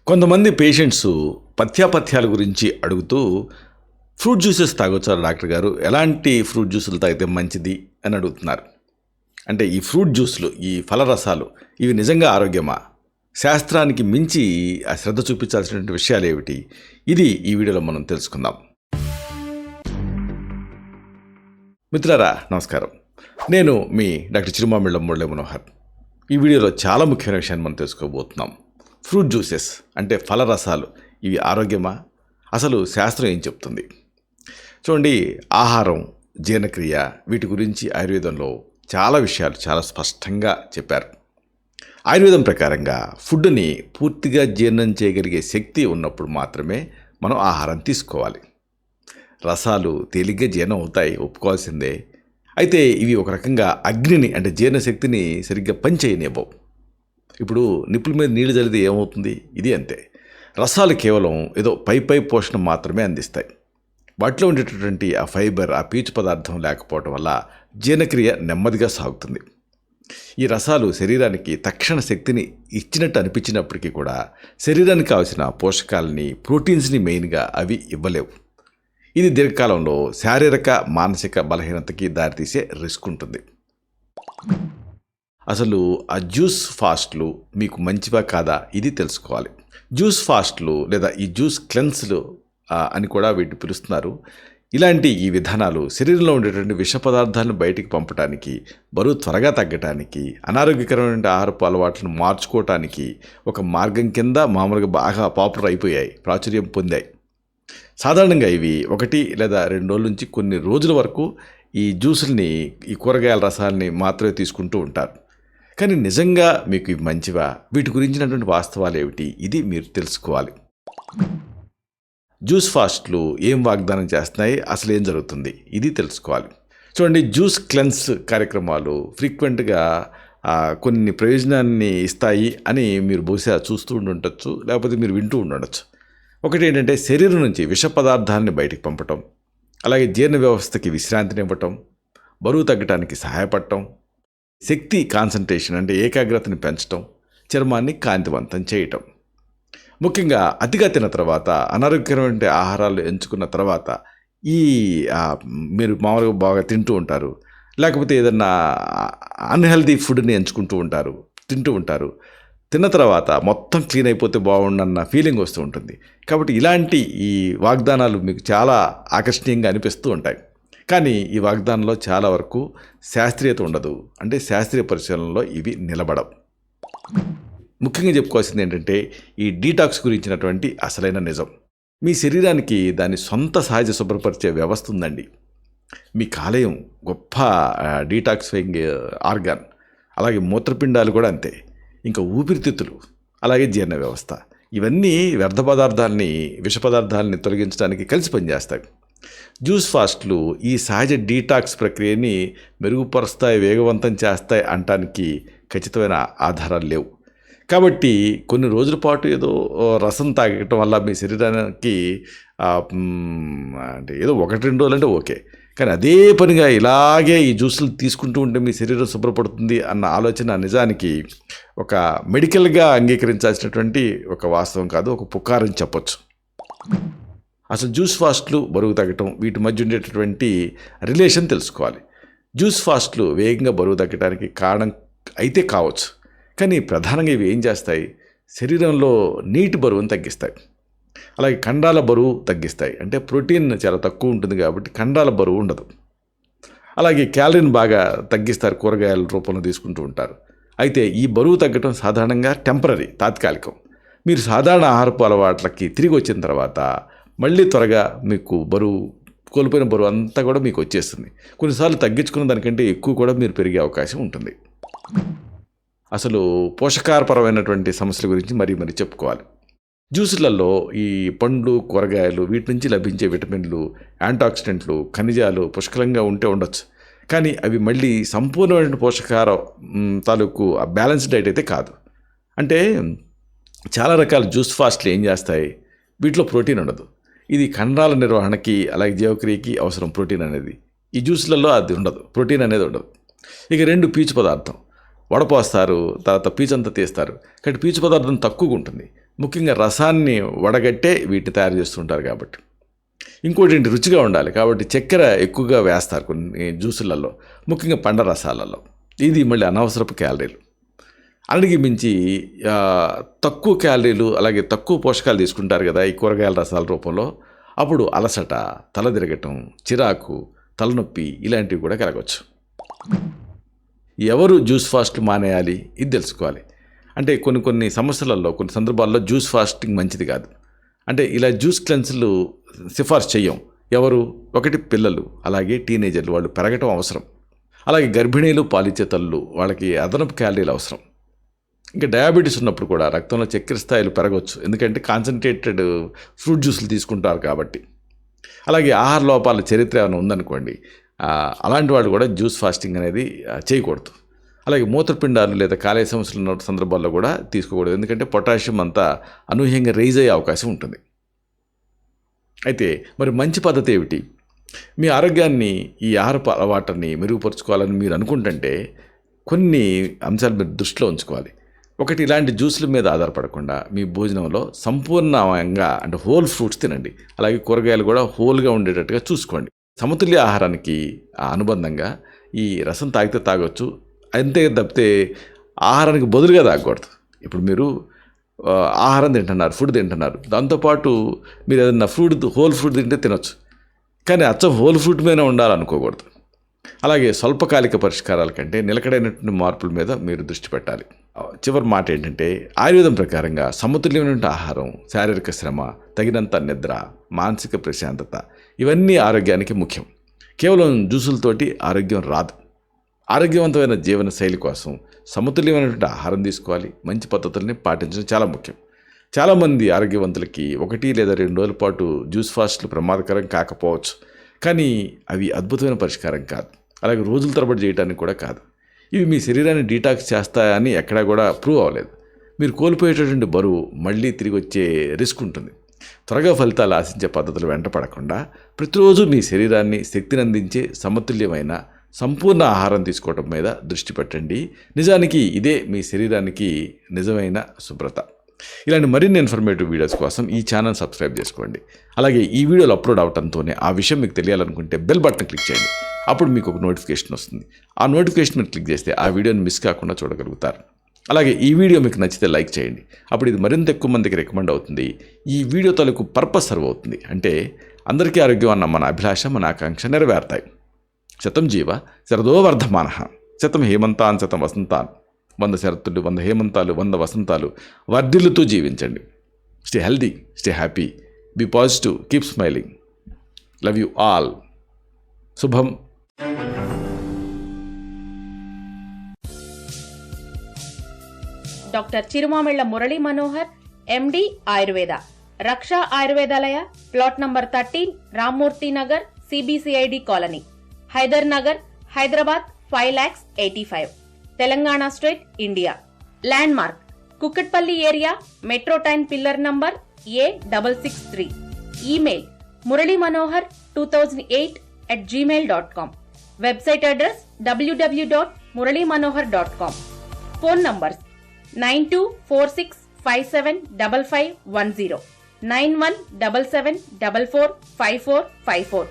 కొంతమంది పేషెంట్స్ పథ్యాపథ్యాల గురించి అడుగుతూ ఫ్రూట్ జ్యూసెస్ తాగొచ్చా డాక్టర్ గారు, ఎలాంటి ఫ్రూట్ జ్యూసులు తాగితే మంచిది అని అడుగుతున్నారు. అంటే ఈ ఫ్రూట్ జ్యూసులు, ఈ ఫలరసాలు ఇవి నిజంగా ఆరోగ్యమా? శాస్త్రానికి మించి ఆ శ్రద్ధ చూపించాల్సినటువంటి విషయాలు ఏమిటి? ఇది ఈ వీడియోలో మనం తెలుసుకుందాం. మిత్రులారా నమస్కారం, నేను మీ డాక్టర్ చిరుమామిళ్ళ మురళీ మనోహర్. ఈ వీడియోలో చాలా ముఖ్యమైన విషయాన్ని మనం తెలుసుకోబోతున్నాం. ఫ్రూట్ జ్యూసెస్ అంటే ఫలరసాలు ఇవి ఆరోగ్యమా? అసలు శాస్త్రం ఏం చెప్తుంది? చూడండి, ఆహారం, జీర్ణక్రియ వీటి గురించి ఆయుర్వేదంలో చాలా విషయాలు చాలా స్పష్టంగా చెప్పారు. ఆయుర్వేదం ప్రకారంగా ఫుడ్ని పూర్తిగా జీర్ణం చేయగలిగే శక్తి ఉన్నప్పుడు మాత్రమే మనం ఆహారం తీసుకోవాలి. రసాలు తేలిగ్గా జీర్ణం అవుతాయి, ఒప్పుకోవాల్సిందే. అయితే ఇవి ఒక రకంగా అగ్నిని అంటే జీర్ణశక్తిని సరిగ్గా పనిచేయనివ్వవు. ఇప్పుడు నిప్పుల మీద నీళ్లు చల్లితే ఏమవుతుంది? ఇది అంతే. రసాలు కేవలం ఏదో పై పోషణ మాత్రమే అందిస్తాయి. వాటిలో ఉండేటటువంటి ఆ ఫైబర్, ఆ పీచు పదార్థం లేకపోవడం వల్ల జీర్ణక్రియ నెమ్మదిగా సాగుతుంది. ఈ రసాలు శరీరానికి తక్షణ శక్తిని ఇచ్చినట్టు అనిపించినప్పటికీ కూడా శరీరానికి కావాల్సిన పోషకాలని, ప్రోటీన్స్ని మెయిన్గా అవి ఇవ్వలేవు. ఇది దీర్ఘకాలంలో శారీరక, మానసిక బలహీనతకి దారితీసే రిస్క్ ఉంటుంది. అసలు ఆ జ్యూస్ ఫాస్ట్లు మీకు మంచివా కాదా ఇది తెలుసుకోవాలి. జ్యూస్ ఫాస్ట్లు లేదా ఈ జ్యూస్ క్లెన్స్లు అని కూడా వీటిని పిలుస్తున్నారు. ఇలాంటి ఈ విధానాలు శరీరంలో ఉండేటువంటి విష పదార్థాలను బయటికి పంపడానికి, బరువు త్వరగా తగ్గటానికి, అనారోగ్యకరమైన ఆహారపు అలవాట్లను మార్చుకోవటానికి ఒక మార్గం కింద మామూలుగా బాగా పాపులర్ అయిపోయాయి, ప్రాచుర్యం పొందాయి. సాధారణంగా ఇవి 1 లేదా 2 రోజుల నుంచి కొన్ని రోజుల వరకు ఈ జ్యూసుల్ని, ఈ కూరగాయల రసాలని మాత్రమే తీసుకుంటూ ఉంటారు. కానీ నిజంగా మీకు ఇవి మంచివా? వీటి గురించినటువంటి వాస్తవాలు ఏమిటి? ఇది మీరు తెలుసుకోవాలి. జ్యూస్ ఫాస్ట్లు ఏం వాగ్దానం చేస్తున్నాయి, అసలు ఏం జరుగుతుంది ఇది తెలుసుకోవాలి. చూడండి, జ్యూస్ క్లెన్స్ కార్యక్రమాలు ఫ్రీక్వెంట్గా కొన్ని ప్రయోజనాన్ని ఇస్తాయి అని మీరు బహుశా చూస్తూ ఉండొచ్చు, లేకపోతే మీరు వింటూ ఉండొచ్చు. ఒకటి ఏంటంటే, శరీరం నుంచి విష పదార్థాలని బయటికి పంపటం, అలాగే జీర్ణ వ్యవస్థకి విశ్రాంతినివ్వటం, బరువు తగ్గటానికి సహాయపడటం, శక్తి కాన్సంట్రేషన్ అంటే ఏకాగ్రతని పెంచటం, చర్మాన్ని కాంతివంతం చేయటం. ముఖ్యంగా అతిగా తిన్న తర్వాత, అనారోగ్యకరమైన ఆహారాలు ఎంచుకున్న తర్వాత ఈ మీరు మామూలుగా బాగా తింటూ ఉంటారు, లేకపోతే ఏదన్నా అన్హెల్దీ ఫుడ్ని తింటూ ఉంటారు. తిన్న తర్వాత మొత్తం క్లీన్ అయిపోతే బాగుండన్న ఫీలింగ్ వస్తూ ఉంటుంది. కాబట్టి ఇలాంటి ఈ వాగ్దానాలు మీకు చాలా ఆకర్షణీయంగా అనిపిస్తూ ఉంటాయి. కానీ ఈ వాగ్దానంలో చాలా వరకు శాస్త్రీయత ఉండదు. అంటే శాస్త్రీయ పరిశీలనలో ఇవి నిలబడవు. ముఖ్యంగా చెప్పుకోవాల్సింది ఏంటంటే, ఈ డీటాక్స్ గురించినటువంటి అసలైన నిజం. మీ శరీరానికి దాని సొంత సహజ శుభ్రపరిచే వ్యవస్థ ఉందండి. మీ కాలేయం గొప్ప డీటాక్సిఫైయింగ్ ఆర్గాన్, అలాగే మూత్రపిండాలు కూడా అంతే. ఇంకా ఊపిరితిత్తులు, అలాగే జీర్ణ వ్యవస్థ, ఇవన్నీ వ్యర్థ పదార్థాలని, విష పదార్థాలని తొలగించడానికి కలిసి పనిచేస్తాయి. జ్యూస్ ఫాస్ట్లు ఈ సహజ డీటాక్స్ ప్రక్రియని మెరుగుపరుస్తాయి, వేగవంతం చేస్తాయి అనటానికి ఖచ్చితమైన ఆధారాలు లేవు. కాబట్టి కొన్ని రోజుల పాటు ఏదో రసం తాగటం వల్ల మీ శరీరానికి అంటే ఏదో 1-2 రోజులు అంటే ఓకే, కానీ అదే పనిగా ఇలాగే ఈ జ్యూసులు తీసుకుంటూ ఉంటే మీ శరీరం శుభ్రపడుతుంది అన్న ఆలోచన నిజానికి ఒక మెడికల్గా అంగీకరించాల్సినటువంటి ఒక వాస్తవం కాదు, ఒక పుకారని చెప్పొచ్చు. అసలు జ్యూస్ ఫాస్ట్లు, బరువు తగ్గటం వీటి మధ్య ఉండేటటువంటి రిలేషన్ తెలుసుకోవాలి. జ్యూస్ ఫాస్ట్లు వేగంగా బరువు తగ్గడానికి కారణం అయితే కావచ్చు, కానీ ప్రధానంగా ఇవి ఏం చేస్తాయి? శరీరంలో నీటి బరువును తగ్గిస్తాయి, అలాగే కండరాల బరువు తగ్గిస్తాయి. అంటే ప్రోటీన్ చాలా తక్కువ ఉంటుంది కాబట్టి కండరాల బరువు ఉండదు. అలాగే క్యాలరీని బాగా తగ్గిస్తారు, కూరగాయల రూపంలో తీసుకుంటూ ఉంటారు. అయితే ఈ బరువు తగ్గటం సాధారణంగా టెంపరరీ, తాత్కాలికం. మీరు సాధారణ ఆహారపు అలవాట్లకి తిరిగి వచ్చిన తర్వాత మళ్ళీ త్వరగా మీకు కోల్పోయిన బరువు అంతా కూడా మీకు వచ్చేస్తుంది. కొన్నిసార్లు తగ్గించుకున్న దానికంటే ఎక్కువ కూడా మీరు పెరిగే అవకాశం ఉంటుంది. అసలు పోషకాహారపరమైనటువంటి సమస్యల గురించి మరీ చెప్పుకోవాలి. జ్యూసులలో ఈ పండ్లు, కూరగాయలు వీటి నుంచి లభించే విటమిన్లు, యాంటాక్సిడెంట్లు, ఖనిజాలు పుష్కలంగా ఉండొచ్చు. కానీ అవి మళ్ళీ సంపూర్ణమైన పోషకాహార తాలూకు బ్యాలెన్స్ డైట్ అయితే కాదు. అంటే చాలా రకాల జ్యూస్ ఫాస్ట్లు ఏం చేస్తాయి? వీటిలో ప్రోటీన్ ఉండదు. ఇది కండరాల నిర్వహణకి, అలాగే జీవక్రియకి అవసరం ప్రోటీన్ అనేది. ఈ జ్యూసులలో అది ఉండదు, ప్రోటీన్ అనేది ఉండదు. ఇక 2 పీచు పదార్థం, వడపోస్తారు, తర్వాత పీచు అంతా తీస్తారు. కాబట్టి పీచు పదార్థం తక్కువగా ఉంటుంది. ముఖ్యంగా రసాన్ని వడగట్టే వీటిని తయారు చేస్తుంటారు కాబట్టి. ఇంకోటి ఏంటి, రుచిగా ఉండాలి కాబట్టి చక్కెర ఎక్కువగా వేస్తారు కొన్ని జ్యూసులలో, ముఖ్యంగా పండ్ల రసాలలో. ఇది మళ్ళీ అనవసరపు క్యాలరీలు. అన్నిటికి మించి తక్కువ క్యాలరీలు అలాగే తక్కువ పోషకాలు తీసుకుంటారు కదా ఈ కూరగాయల రసాల రూపంలో. అప్పుడు అలసట, తల తిరగటం, చిరాకు, తలనొప్పి ఇలాంటివి కూడా కలగవచ్చు. ఎవరు జ్యూస్ ఫాస్ట్ మానేయాలి ఇది తెలుసుకోవాలి. అంటే కొన్ని సమస్యలలో కొన్ని సందర్భాల్లో జ్యూస్ ఫాస్టింగ్ మంచిది కాదు. అంటే ఇలా జ్యూస్ క్లెన్స్లు సిఫార్సు చెయ్యం. ఎవరు? ఒకటి పిల్లలు, అలాగే టీనేజర్లు, వాళ్ళు పెరగటం అవసరం. అలాగే గర్భిణీలు, పాలిచ్చే తల్లులు, వాళ్ళకి అదనపు క్యాలరీలు అవసరం. ఇంకా డయాబెటీస్ ఉన్నప్పుడు కూడా రక్తంలో చక్కెర స్థాయిలు పెరగవచ్చు, ఎందుకంటే కాన్సన్ట్రేటెడ్ ఫ్రూట్ జ్యూసులు తీసుకుంటారు కాబట్టి. అలాగే ఆహార లోపాల చరిత్ర ఏమైనా ఉందనుకోండి, అలాంటి వాళ్ళు కూడా జ్యూస్ ఫాస్టింగ్ అనేది చేయకూడదు. అలాగే మూత్రపిండాలు లేదా కాలేయ సమస్యలు ఉన్న సందర్భాల్లో కూడా తీసుకోకూడదు, ఎందుకంటే పొటాషియం అంతా అనూహ్యంగా రైజ్ అయ్యే అవకాశం ఉంటుంది. అయితే మరి మంచి పద్ధతి ఏమిటి? మీ ఆరోగ్యాన్ని, ఈ ఆహారపు అలవాటుని మెరుగుపరుచుకోవాలని మీరు అనుకుంటుంటే కొన్ని అంశాలు మీరు దృష్టిలో ఉంచుకోవాలి. ఒకటి, ఇలాంటి జ్యూసుల మీద ఆధారపడకుండా మీ భోజనంలో సంపూర్ణంగా అంటే హోల్ ఫ్రూట్స్ తినండి. అలాగే కూరగాయలు కూడా హోల్గా ఉండేటట్టుగా చూసుకోండి. సమతుల్య ఆహారానికి అనుబంధంగా ఈ రసం తాగితే తాగొచ్చు, అంతే తప్పితే ఆహారానికి బదులుగా తాగకూడదు. ఇప్పుడు మీరు ఆహారం తింటున్నారు, ఫుడ్ తింటున్నారు, దాంతోపాటు మీరు ఏదైనా హోల్ ఫ్రూట్ తింటే తినొచ్చు, కానీ అచ్చం హోల్ ఫ్రూట్ మీద ఉండాలనుకోకూడదు. అలాగే స్వల్పకాలిక పరిష్కారాల కంటే నిలకడైనటువంటి మార్పుల మీద మీరు దృష్టి పెట్టాలి. చివరి మాట ఏంటంటే, ఆయుర్వేదం ప్రకారంగా సమతుల్యమైన ఆహారం, శారీరక శ్రమ, తగినంత నిద్ర, మానసిక ప్రశాంతత ఇవన్నీ ఆరోగ్యానికి ముఖ్యం. కేవలం జ్యూసులతోటి ఆరోగ్యం రాదు. ఆరోగ్యవంతమైన జీవన శైలి కోసం సమతుల్యమైనటువంటి ఆహారం తీసుకోవాలి, మంచి పద్ధతుల్ని పాటించడం చాలా ముఖ్యం. చాలామంది ఆరోగ్యవంతులకి 1 లేదా 2 రోజుల పాటు జ్యూస్ ఫాస్ట్లు ప్రమాదకరం కాకపోవచ్చు, కానీ అవి అద్భుతమైన పరిష్కారం కాదు. అలాగే రోజుల తరబడి చేయడానికి కూడా కాదు. ఇవి మీ శరీరాన్ని డీటాక్స్ చేస్తాయని ఎక్కడా కూడా ప్రూవ్ అవ్వలేదు. మీరు కోల్పోయేటటువంటి బరువు మళ్ళీ తిరిగి వచ్చే రిస్క్ ఉంటుంది. త్వరగా ఫలితాలు ఆశించే పద్ధతులు వెంట పడకుండా ప్రతిరోజు మీ శరీరాన్ని శక్తిని అందించే సమతుల్యమైన సంపూర్ణ ఆహారం తీసుకోవడం మీద దృష్టి పెట్టండి. నిజానికి ఇదే మీ శరీరానికి నిజమైన శుభ్రత. ఇలాంటి మరిన్ని ఇన్ఫర్మేటివ్ వీడియోస్ కోసం ఈ ఛానల్ సబ్స్క్రైబ్ చేసుకోండి. అలాగే ఈ వీడియోలు అప్లోడ్ అవడంతోనే ఆ విషయం మీకు తెలియాలనుకుంటే బెల్ బటన్ క్లిక్ చేయండి. అప్పుడు మీకు ఒక నోటిఫికేషన్ వస్తుంది. ఆ నోటిఫికేషన్ మీరు క్లిక్ చేస్తే ఆ వీడియోని మిస్ కాకుండా చూడగలుగుతారు. అలాగే ఈ వీడియో మీకు నచ్చితే లైక్ చేయండి. అప్పుడు ఇది మరింత ఎక్కువ మందికి రికమెండ్ అవుతుంది. ఈ వీడియో తాలూకు పర్పస్ సర్వ్ అవుతుంది. అంటే అందరికీ ఆరోగ్యం అన్న మన అభిలాష, మన ఆకాంక్ష నెరవేరుతాయి. శతం జీవ శరదో వర్ధమానః, శతం హేమంతాన్ శతం వసంతాన్, 100 శరత్తులు, 100 హేమంతాలు, 100 వసంతాలు వర్ధిల్లుతూ జీవించండి. Stay healthy, stay happy, be positive, keep smiling. Love you all. శుభం. Doctor Chirumamilla Murali Manohar, MD Ayurveda, Raksha Ayurvedalaya, plot number 13, Rammurthy Nagar, CBCID colony, Hyder Nagar, Hyderabad 5,85,000, Telangana state, India. Landmark Kukatpally area, metro train pillar number A663. Email muralymanohar2008@gmail.com. Website address www.muralymanohar.com. Phone numbers 9246575510, 9177445454.